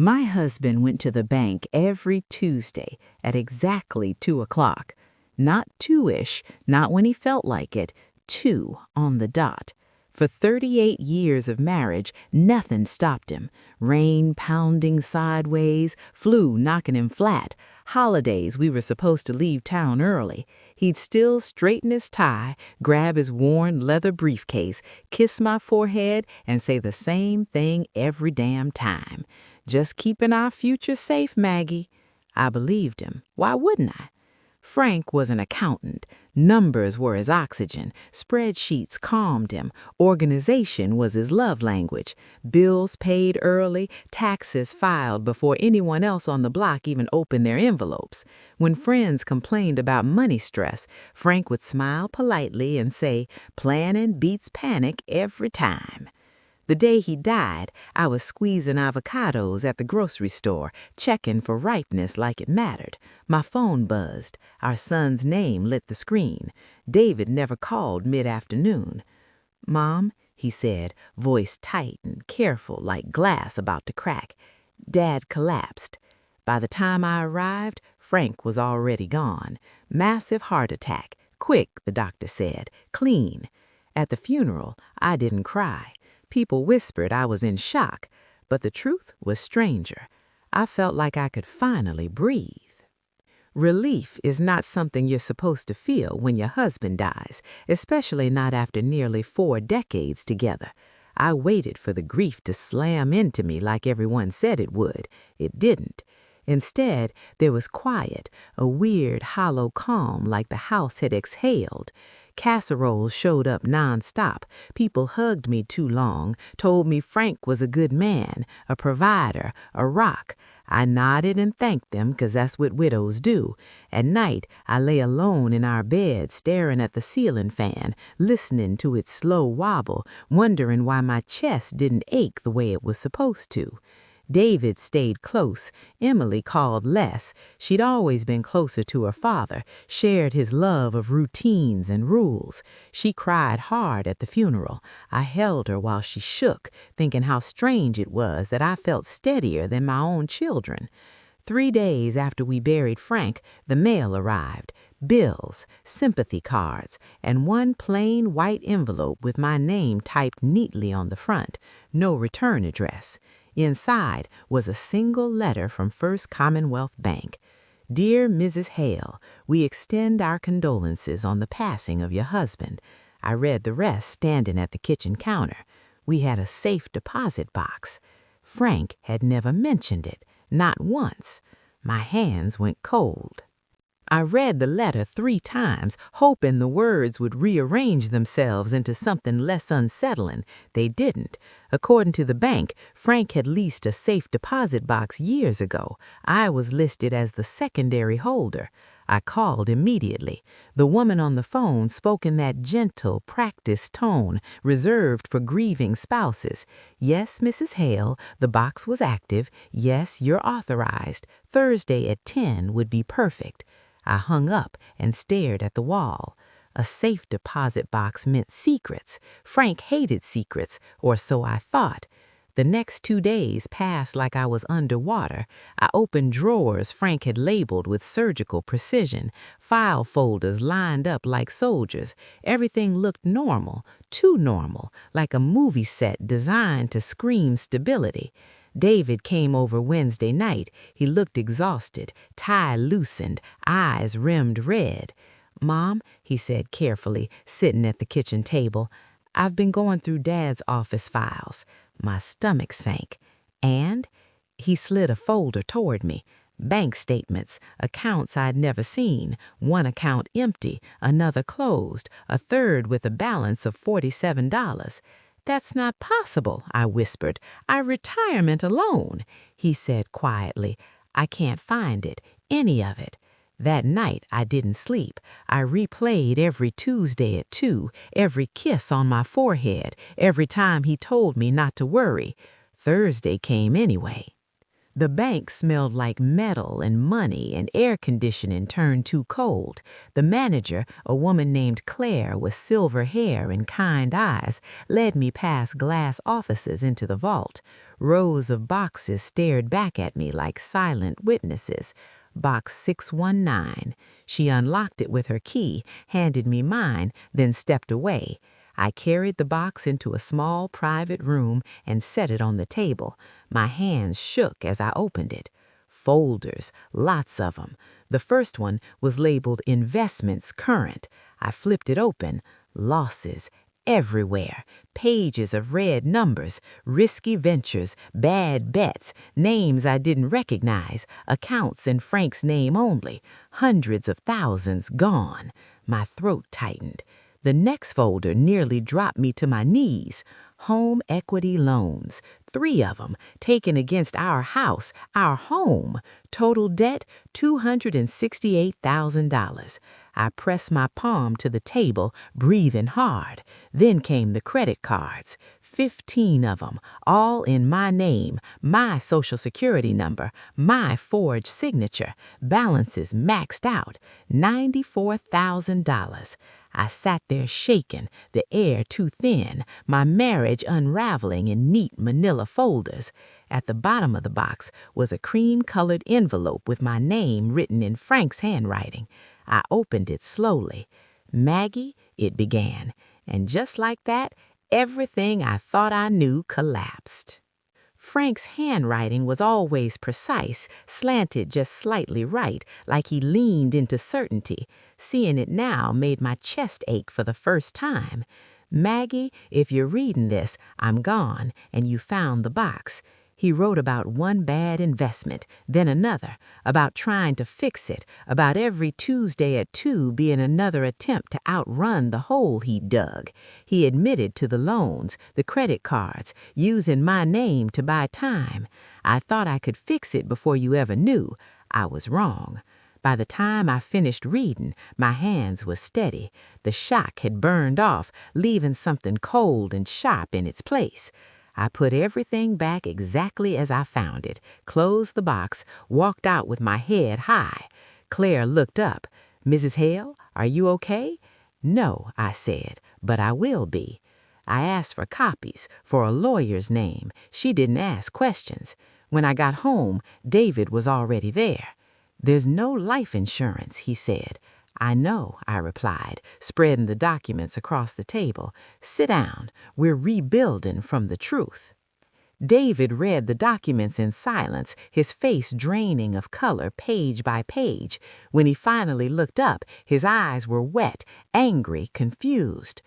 My husband went to the bank every Tuesday at exactly 2 o'clock. Not 2-ish, not when he felt like it, 2 on the dot. For 38 years of marriage, nothing stopped him. Rain pounding sideways, flu knocking him flat, holidays we were supposed to leave town early. He'd still straighten his tie, grab his worn leather briefcase, kiss my forehead, and say the same thing every damn time. Just keeping our future safe, Maggie. I believed him. Why wouldn't I? Frank was an accountant. Numbers were his oxygen. Spreadsheets calmed him. Organization was his love language. Bills paid early, taxes filed before anyone else on the block even opened their envelopes. When friends complained about money stress, Frank would smile politely and say, "Planning beats panic every time." The day he died, I was squeezing avocados at the grocery store, checking for ripeness like it mattered. My phone buzzed. Our son's name lit the screen. David never called mid-afternoon. "Mom," he said, voice tight and careful like glass about to crack. Dad collapsed. By the time I arrived, Frank was already gone. Massive heart attack. Quick, the doctor said. Clean. At the funeral, I didn't cry. People whispered I was in shock, but the truth was stranger. I felt like I could finally breathe. Relief is not something you're supposed to feel when your husband dies, especially not after nearly 4 decades together. I waited for the grief to slam into me like everyone said it would. It didn't. Instead, there was quiet, a weird, hollow calm like the house had exhaled. Casseroles showed up nonstop. People hugged me too long, told me Frank was a good man, a provider, a rock. I nodded and thanked them because that's what widows do. At night, I lay alone in our bed staring at the ceiling fan, listening to its slow wobble, wondering why my chest didn't ache the way it was supposed to. David stayed close. Emily called less. She'd always been closer to her father, shared his love of routines and rules. She cried hard at the funeral. I held her while she shook, thinking how strange it was that I felt steadier than my own children. 3 days after we buried Frank, the mail arrived. Bills, sympathy cards, and one plain white envelope with my name typed neatly on the front. No return address. Inside was a single letter from First Commonwealth Bank. "Dear Mrs. Hale, we extend our condolences on the passing of your husband." I read the rest standing at the kitchen counter. We had a safe deposit box. Frank had never mentioned it, not once. My hands went cold. I read the letter 3 times, hoping the words would rearrange themselves into something less unsettling. They didn't. According to the bank, Frank had leased a safe deposit box years ago. I was listed as the secondary holder. I called immediately. The woman on the phone spoke in that gentle, practiced tone reserved for grieving spouses. "Yes, Mrs. Hale, the box was active. Yes, you're authorized. Thursday at 10 would be perfect." I hung up and stared at the wall. A safe deposit box meant secrets. Frank hated secrets, or so I thought. The next 2 days passed like I was underwater. I opened drawers Frank had labeled with surgical precision, file folders lined up like soldiers. Everything looked normal, too normal, like a movie set designed to scream stability. David came over Wednesday night. He looked exhausted, tie loosened, eyes rimmed red. "Mom," he said carefully, sitting at the kitchen table, "I've been going through Dad's office files." My stomach sank. "And?" He slid a folder toward me. Bank statements, accounts I'd never seen, one account empty, another closed, a third with a balance of $47. "That's not possible," I whispered. "Our retirement alone." He said quietly, "I can't find it, any of it." That night I didn't sleep. I replayed every Tuesday at 2, every kiss on my forehead, every time he told me not to worry. Thursday came anyway. The bank smelled like metal and money, and air conditioning turned too cold. The manager, a woman named Claire with silver hair and kind eyes, led me past glass offices into the vault. Rows of boxes stared back at me like silent witnesses. Box 619. She unlocked it with her key, handed me mine, then stepped away. I carried the box into a small private room and set it on the table. My hands shook as I opened it. Folders, lots of them. The first one was labeled Investments Current. I flipped it open. Losses everywhere. Pages of red numbers, risky ventures, bad bets, names I didn't recognize, accounts in Frank's name only. Hundreds of thousands gone. My throat tightened. The next folder nearly dropped me to my knees. Home equity loans, 3 of them, taken against our house, our home. Total debt, $268,000. I pressed my palm to the table, breathing hard. Then came the credit cards. 15 of them, all in my name, my social security number, my forged signature, balances maxed out, $94,000. I sat there shaking, the air too thin, my marriage unraveling in neat manila folders. At the bottom of the box was a cream-colored envelope with my name written in Frank's handwriting. I opened it slowly. Maggie, it began, and just like that, everything I thought I knew collapsed. Frank's handwriting was always precise, slanted just slightly right, like he leaned into certainty. Seeing it now made my chest ache for the first time. Maggie, if you're reading this, I'm gone, and you found the box. He wrote about one bad investment, then another, about trying to fix it, about every Tuesday at 2 being another attempt to outrun the hole he dug. He admitted to the loans, the credit cards, using my name to buy time. I thought I could fix it before you ever knew. I was wrong. By the time I finished reading, my hands were steady. The shock had burned off, leaving something cold and sharp in its place. I put everything back exactly as I found it, closed the box, walked out with my head high. Claire looked up. "Mrs. Hale, are you okay?" "No," I said, "but I will be." I asked for copies, for a lawyer's name. She didn't ask questions. When I got home, David was already there. "There's no life insurance," he said. "I know," I replied, spreading the documents across the table. "Sit down. We're rebuilding from the truth." David read the documents in silence, his face draining of color page by page. When he finally looked up, his eyes were wet, angry, confused.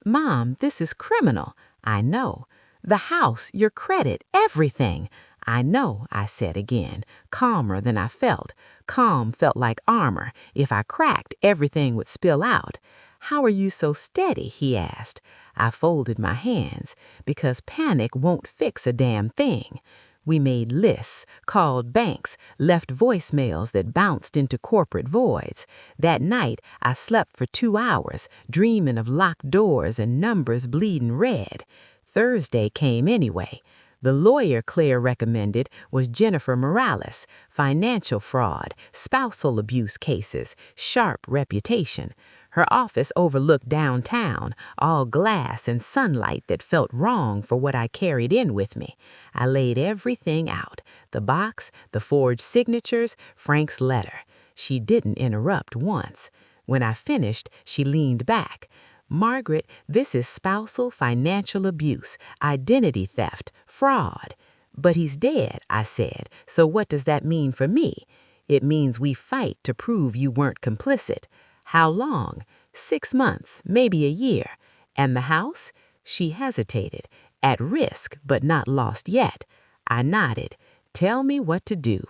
"Mom, this is criminal." "I know." "The house, your credit, everything." "I know," I said again, calmer than I felt. Calm felt like armor. If I cracked, everything would spill out. "How are you so steady?" he asked. I folded my hands. "Because panic won't fix a damn thing." We made lists, called banks, left voicemails that bounced into corporate voids. That night, I slept for 2 hours, dreaming of locked doors and numbers bleeding red. Thursday came anyway. The lawyer Claire recommended was Jennifer Morales. Financial fraud, spousal abuse cases, sharp reputation. Her office overlooked downtown, all glass and sunlight that felt wrong for what I carried in with me. I laid everything out, the box, the forged signatures, Frank's letter. She didn't interrupt once. When I finished, she leaned back. "Margaret, this is spousal financial abuse, identity theft, fraud." "But he's dead," I said, "so what does that mean for me?" "It means we fight to prove you weren't complicit." "How long?" 6 months, maybe a year." "And the house?" She hesitated. "At risk, but not lost yet." I nodded. "Tell me what to do."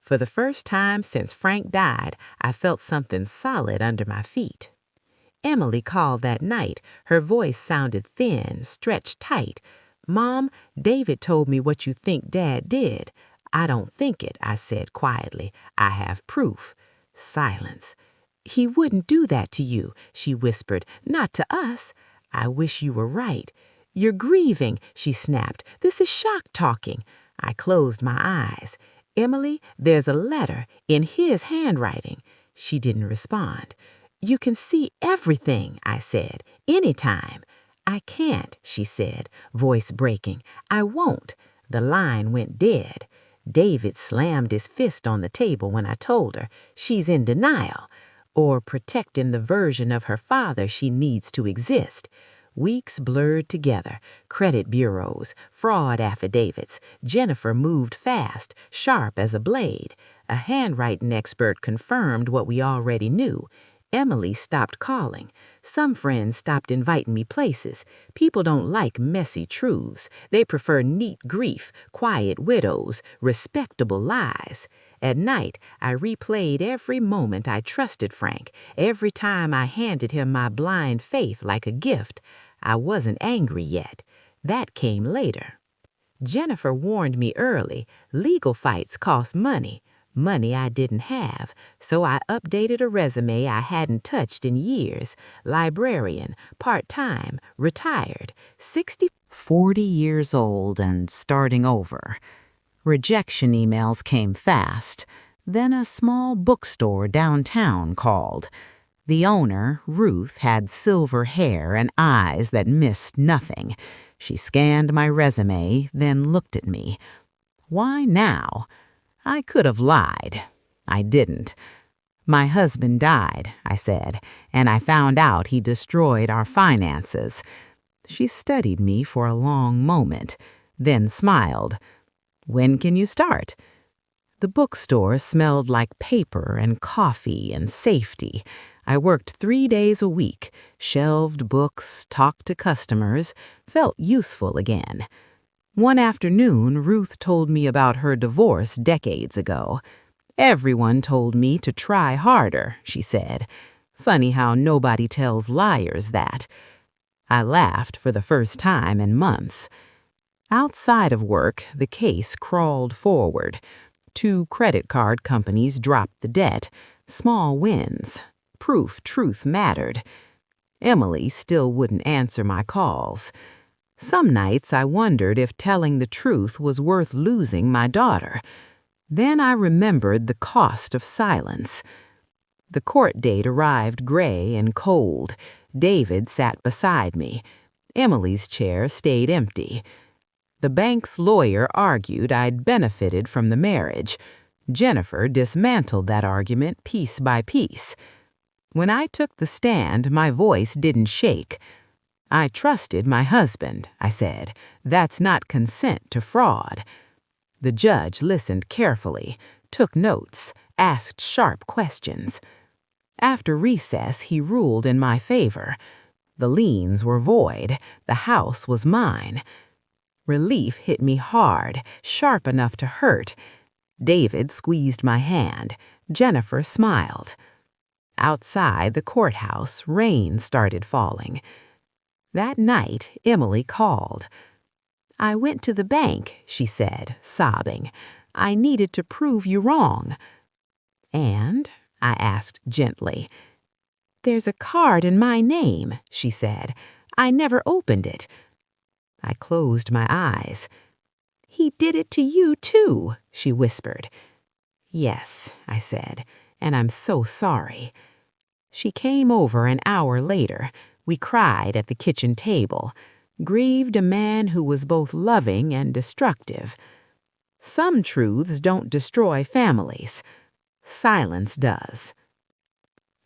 For the first time since Frank died, I felt something solid under my feet. Emily called that night. Her voice sounded thin, stretched tight. "Mom, David told me what you think Dad did." "I don't think it," I said quietly. "I have proof." Silence. "He wouldn't do that to you," she whispered. "Not to us." "I wish you were right." "You're grieving," she snapped. "This is shock talking." I closed my eyes. Emily, there's a letter in his handwriting. She didn't respond. You can see everything, I said, anytime. I can't, she said, voice breaking. I won't. The line went dead. David slammed his fist on the table when I told her she's in denial, or protecting the version of her father she needs to exist. Weeks blurred together, credit bureaus, fraud affidavits. Jennifer moved fast, sharp as a blade. A handwriting expert confirmed what we already knew. Emily stopped calling. Some friends stopped inviting me places. People don't like messy truths. They prefer neat grief, quiet widows, respectable lies. At night, I replayed every moment I trusted Frank, every time I handed him my blind faith like a gift. I wasn't angry yet. That came later. Jennifer warned me early. Legal fights cost money. Money I didn't have, so I updated a resume I hadn't touched in years. Librarian, part-time, retired, 40 years old and starting over. Rejection emails came fast. Then a small bookstore downtown called. The owner, Ruth, had silver hair and eyes that missed nothing. She scanned my resume, then looked at me. Why now? I could have lied. I didn't. My husband died, I said, and I found out he destroyed our finances. She studied me for a long moment, then smiled. When can you start? The bookstore smelled like paper and coffee and safety. I worked 3 days a week, shelved books, talked to customers, felt useful again. One afternoon, Ruth told me about her divorce decades ago. Everyone told me to try harder, she said. Funny how nobody tells liars that. I laughed for the first time in months. Outside of work, the case crawled forward. 2 credit card companies dropped the debt. Small wins. Proof truth mattered. Emily still wouldn't answer my calls. Some nights I wondered if telling the truth was worth losing my daughter. Then I remembered the cost of silence. The court date arrived gray and cold. David sat beside me. Emily's chair stayed empty. The bank's lawyer argued I'd benefited from the marriage. Jennifer dismantled that argument piece by piece. When I took the stand, my voice didn't shake. I trusted my husband, I said. That's not consent to fraud. The judge listened carefully, took notes, asked sharp questions. After recess, he ruled in my favor. The liens were void. The house was mine. Relief hit me hard, sharp enough to hurt. David squeezed my hand. Jennifer smiled. Outside the courthouse, rain started falling. That night, Emily called. I went to the bank, she said, sobbing. I needed to prove you wrong. And? I asked gently. There's a card in my name, she said. I never opened it. I closed my eyes. He did it to you, too, she whispered. Yes, I said, and I'm so sorry. She came over an hour later. We cried at the kitchen table, grieved a man who was both loving and destructive. Some truths don't destroy families. Silence does.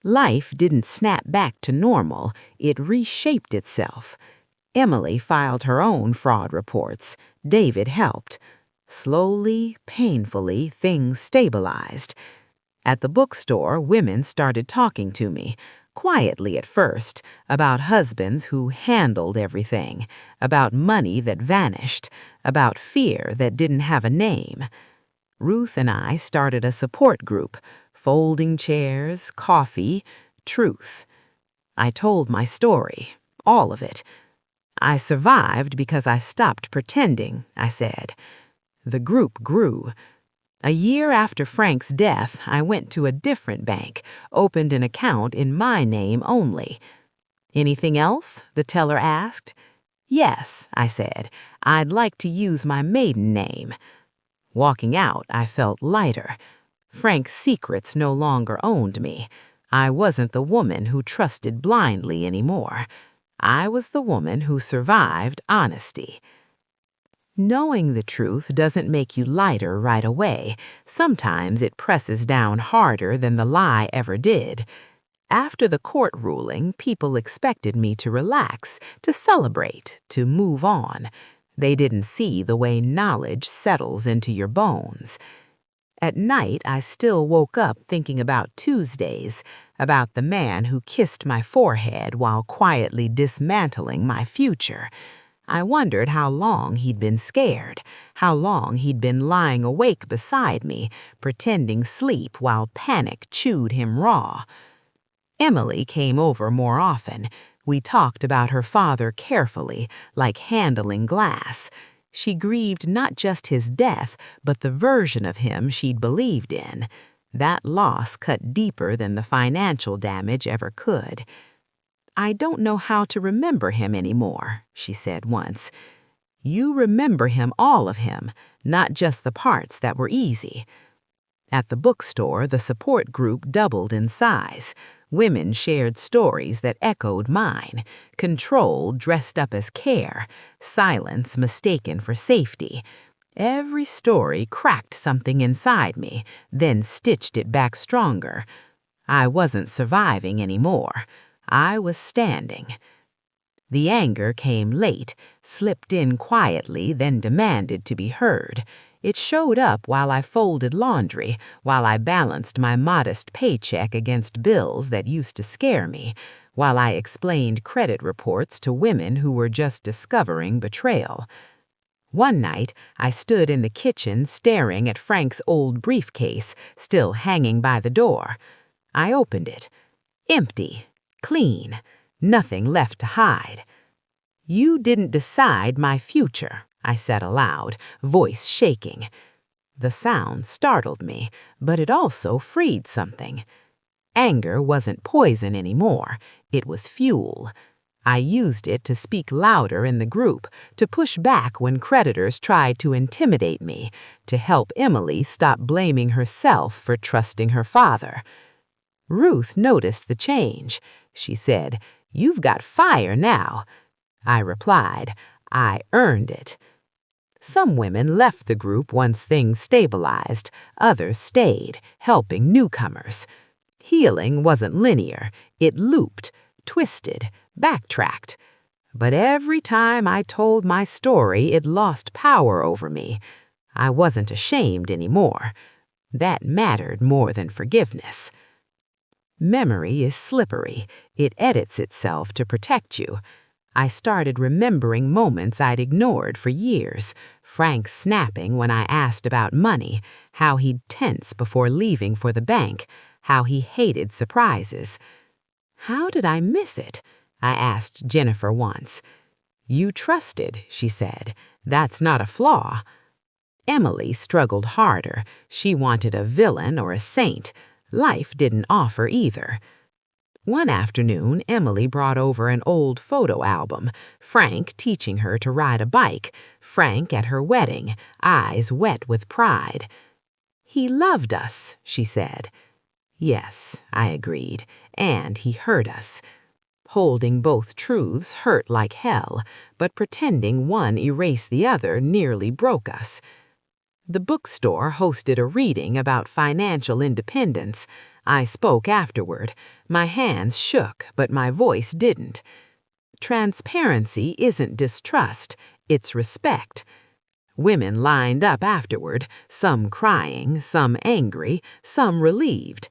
Life didn't snap back to normal. It reshaped itself. Emily filed her own fraud reports. David helped. Slowly, painfully, things stabilized. At the bookstore, women started talking to me, quietly at first, about husbands who handled everything, about money that vanished, about fear that didn't have a name. Ruth and I started a support group, folding chairs, coffee, truth. I told my story, all of it. I survived because I stopped pretending, I said. The group grew. A year after Frank's death, I went to a different bank, opened an account in my name only. Anything else? The teller asked. Yes, I said. I'd like to use my maiden name. Walking out, I felt lighter. Frank's secrets no longer owned me. I wasn't the woman who trusted blindly anymore. I was the woman who survived honesty. Knowing the truth doesn't make you lighter right away. Sometimes it presses down harder than the lie ever did. After the court ruling, people expected me to relax, to celebrate, to move on. They didn't see the way knowledge settles into your bones. At night, I still woke up thinking about Tuesdays, about the man who kissed my forehead while quietly dismantling my future. I wondered how long he'd been scared, how long he'd been lying awake beside me, pretending sleep while panic chewed him raw. Emily came over more often. We talked about her father carefully, like handling glass. She grieved not just his death, but the version of him she'd believed in. That loss cut deeper than the financial damage ever could. "I don't know how to remember him anymore," she said once. "You remember him, all of him, not just the parts that were easy." At the bookstore, the support group doubled in size. Women shared stories that echoed mine. Control dressed up as care. Silence mistaken for safety. Every story cracked something inside me, then stitched it back stronger. I wasn't surviving anymore. I was standing. The anger came late, slipped in quietly, then demanded to be heard. It showed up while I folded laundry, while I balanced my modest paycheck against bills that used to scare me, while I explained credit reports to women who were just discovering betrayal. One night, I stood in the kitchen staring at Frank's old briefcase, still hanging by the door. I opened it. Empty. Clean. Nothing left to hide. "You didn't decide my future," I said aloud, voice shaking. The sound startled me, but it also freed something. Anger wasn't poison anymore. It was fuel. I used it to speak louder in the group, to push back when creditors tried to intimidate me, to help Emily stop blaming herself for trusting her father. Ruth noticed the change. She said, "You've got fire now." I replied, "I earned it." Some women left the group once things stabilized. Others stayed, helping newcomers. Healing wasn't linear. It looped, twisted, backtracked. But every time I told my story, it lost power over me. I wasn't ashamed anymore. That mattered more than forgiveness. Memory is slippery. It edits itself to protect you. I started remembering moments I'd ignored for years. Frank snapping when I asked about money, how he'd tense before leaving for the bank, how he hated surprises. "How did I miss it?" I asked Jennifer once. "You trusted," she said. "That's not a flaw." Emily struggled harder. She wanted a villain or a saint. Life didn't offer either. One afternoon, Emily brought over an old photo album, Frank teaching her to ride a bike, Frank at her wedding, eyes wet with pride. "He loved us," she said. "Yes," I agreed, "and he hurt us." Holding both truths hurt like hell, but pretending one erased the other nearly broke us. The bookstore hosted a reading about financial independence. I spoke afterward. My hands shook, but my voice didn't. Transparency isn't distrust, it's respect. Women lined up afterward, some crying, some angry, some relieved.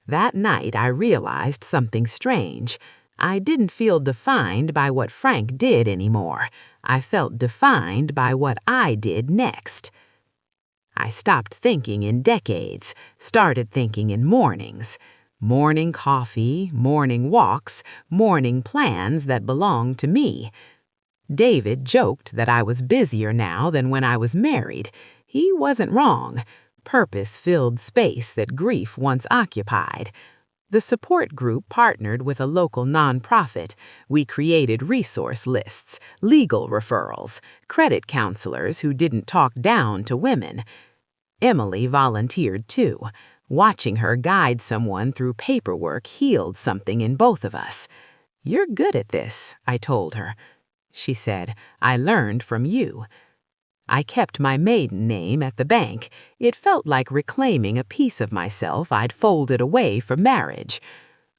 That night I realized something strange. I didn't feel defined by what Frank did anymore. I felt defined by what I did next. I stopped thinking in decades, started thinking in mornings. Morning coffee, morning walks, morning plans that belonged to me. David joked that I was busier now than when I was married. He wasn't wrong. Purpose filled space that grief once occupied. The support group partnered with a local nonprofit. We created resource lists, legal referrals, credit counselors who didn't talk down to women. Emily volunteered too. Watching her guide someone through paperwork healed something in both of us. "You're good at this," I told her. She said, "I learned from you." I kept my maiden name at the bank. It felt like reclaiming a piece of myself I'd folded away for marriage.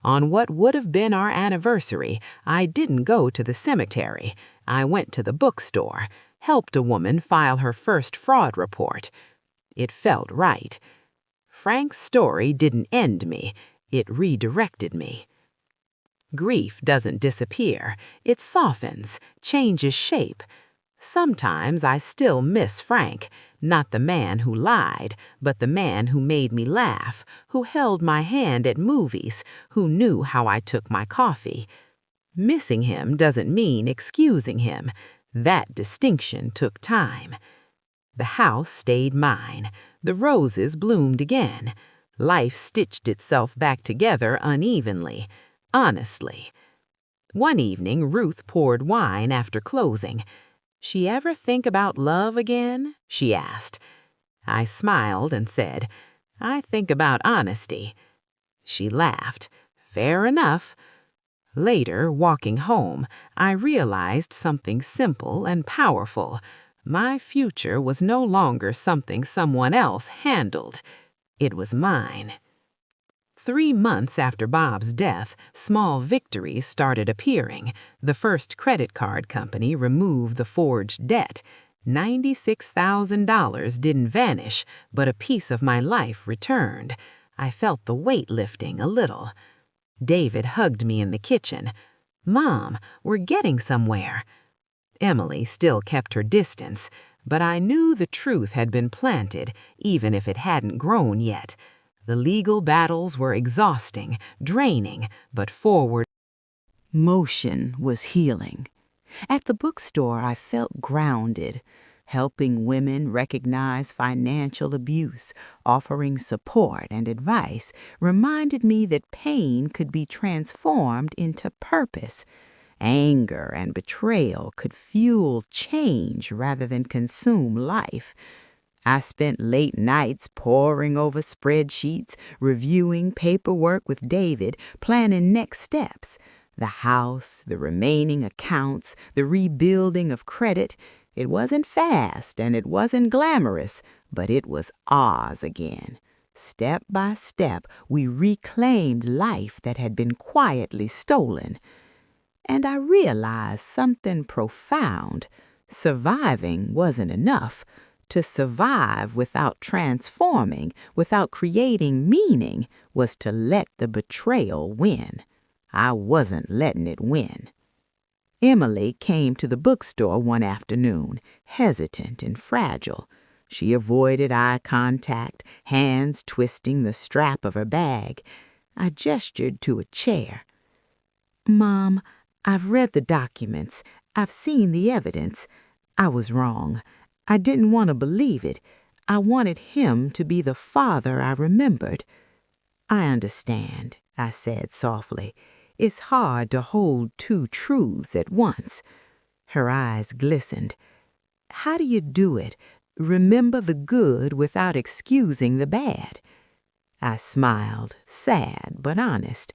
On what would have been our anniversary, I didn't go to the cemetery. I went to the bookstore, helped a woman file her first fraud report. It felt right. Frank's story didn't end me. It redirected me. Grief doesn't disappear. It softens, changes shape. Sometimes I still miss Frank, not the man who lied, but the man who made me laugh, who held my hand at movies, who knew how I took my coffee. Missing him doesn't mean excusing him. That distinction took time. The house stayed mine. The roses bloomed again. Life stitched itself back together unevenly, honestly. One evening, Ruth poured wine after closing. "She ever think about love again?" she asked. I smiled and said, "I think about honesty." She laughed. "Fair enough." Later, walking home, I realized something simple and powerful. My future was no longer something someone else handled. It was mine. 3 months after Bob's death, small victories started appearing. The First Credit Card Company removed the forged debt. $96,000 didn't vanish, but a piece of my life returned. I felt the weight lifting a little. David hugged me in the kitchen. "Mom, we're getting somewhere." Emily still kept her distance, but I knew the truth had been planted, even if it hadn't grown yet. The legal battles were exhausting, draining, but forward motion was healing. At the bookstore, I felt grounded, helping women recognize financial abuse, offering support and advice, reminded me that pain could be transformed into purpose. Anger and betrayal could fuel change rather than consume life. I spent late nights poring over spreadsheets, reviewing paperwork with David, planning next steps. The house, the remaining accounts, the rebuilding of credit. It wasn't fast and it wasn't glamorous, but it was ours again. Step by step, we reclaimed life that had been quietly stolen. And I realized something profound. Surviving wasn't enough. To survive without transforming, without creating meaning, was to let the betrayal win. I wasn't letting it win. Emily came to the bookstore one afternoon, hesitant and fragile. She avoided eye contact, hands twisting the strap of her bag. I gestured to a chair. "Mom, I've read the documents. I've seen the evidence. I was wrong. I didn't want to believe it. I wanted him to be the father I remembered." "I understand," I said softly. "It's hard to hold two truths at once." Her eyes glistened. "How do you do it? Remember the good without excusing the bad?" I smiled, sad but honest.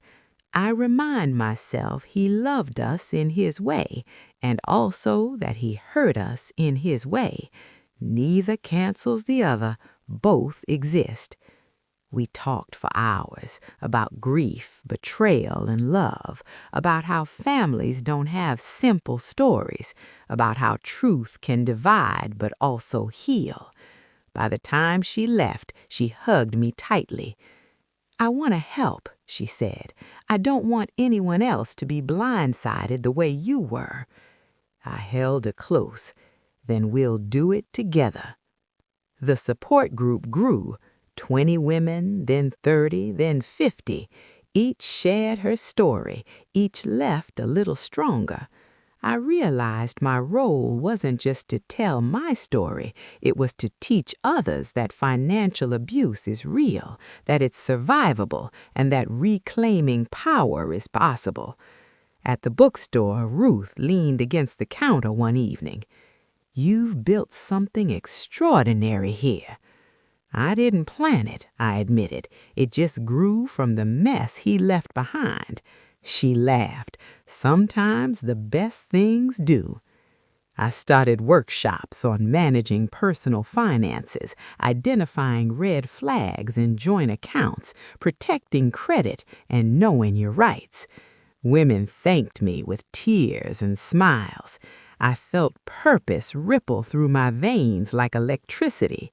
I remind myself he loved us in his way, and also that he hurt us in his way. Neither cancels the other. Both exist. We talked for hours about grief, betrayal, and love, about how families don't have simple stories, about how truth can divide but also heal. By the time she left, she hugged me tightly. "I want to help," she said. "I don't want anyone else to be blindsided the way you were." I held her close. "Then we'll do it together." The support group grew. 20 women, then 30, then 50. Each shared her story. Each left a little stronger. I realized my role wasn't just to tell my story. It was to teach others that financial abuse is real, that it's survivable, and that reclaiming power is possible. At the bookstore, Ruth leaned against the counter one evening. "You've built something extraordinary here." I didn't plan it, I admitted. It just grew from the mess he left behind. She laughed. Sometimes the best things do. I started workshops on managing personal finances, identifying red flags in joint accounts, protecting credit, and knowing your rights. Women thanked me with tears and smiles. I felt purpose ripple through my veins like electricity.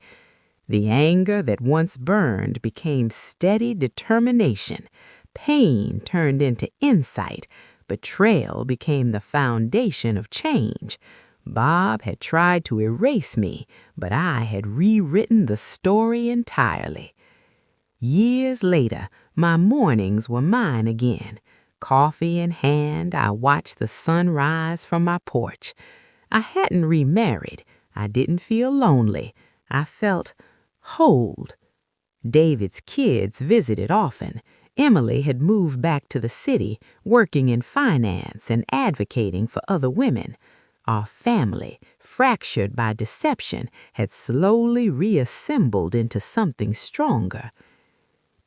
The anger that once burned became steady determination. Pain turned into insight. Betrayal became the foundation of change. Bob had tried to erase me, but I had rewritten the story entirely. Years later, my mornings were mine again. Coffee in hand, I watched the sun rise from my porch. I hadn't remarried. I didn't feel lonely. I felt whole. David's kids visited often. Emily had moved back to the city, working in finance and advocating for other women. Our family, fractured by deception, had slowly reassembled into something stronger.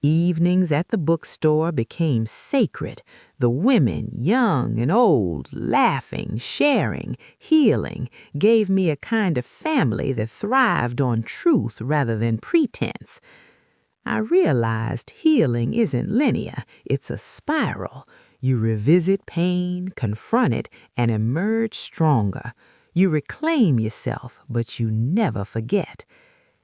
Evenings at the bookstore became sacred. The women, young and old, laughing, sharing, healing, gave me a kind of family that thrived on truth rather than pretense. I realized healing isn't linear, it's a spiral. You revisit pain, confront it, and emerge stronger. You reclaim yourself, but you never forget.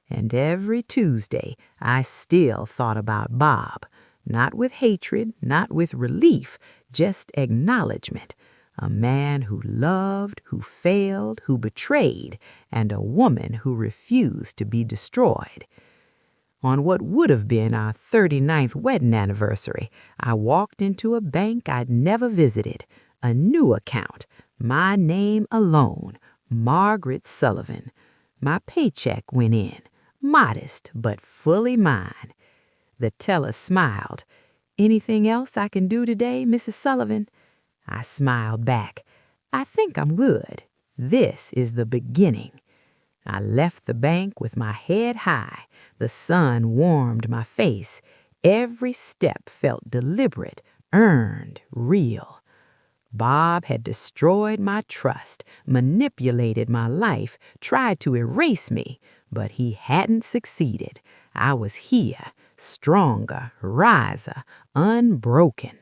And every Tuesday, I still thought about Bob. Not with hatred, not with relief, just acknowledgement. A man who loved, who failed, who betrayed, and a woman who refused to be destroyed. On what would have been our 39th wedding anniversary, I walked into a bank I'd never visited. A new account, my name alone, Margaret Sullivan. My paycheck went in, modest but fully mine. The teller smiled. "Anything else I can do today, Mrs. Sullivan?" I smiled back. "I think I'm good. This is the beginning." I left the bank with my head high. The sun warmed my face. Every step felt deliberate, earned, real. Bob had destroyed my trust, manipulated my life, tried to erase me, but he hadn't succeeded. I was here, stronger, riser, unbroken.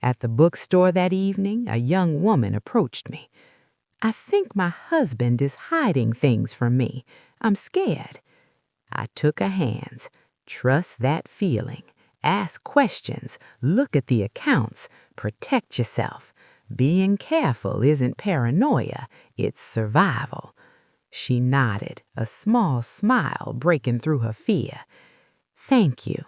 At the bookstore that evening, a young woman approached me. "I think my husband is hiding things from me. I'm scared." I took her hands. Trust that feeling. Ask questions. Look at the accounts. Protect yourself. Being careful isn't paranoia, it's survival. She nodded, a small smile breaking through her fear. "Thank you."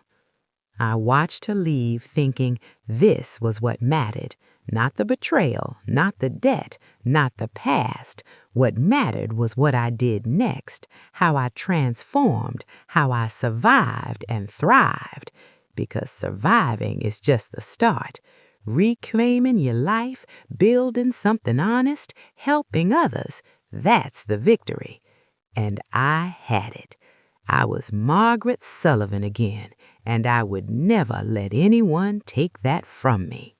I watched her leave, thinking this was what mattered. Not the betrayal, not the debt, not the past. What mattered was what I did next, how I transformed, how I survived and thrived. Because surviving is just the start. Reclaiming your life, building something honest, helping others, that's the victory. And I had it. I was Margaret Sullivan again, and I would never let anyone take that from me.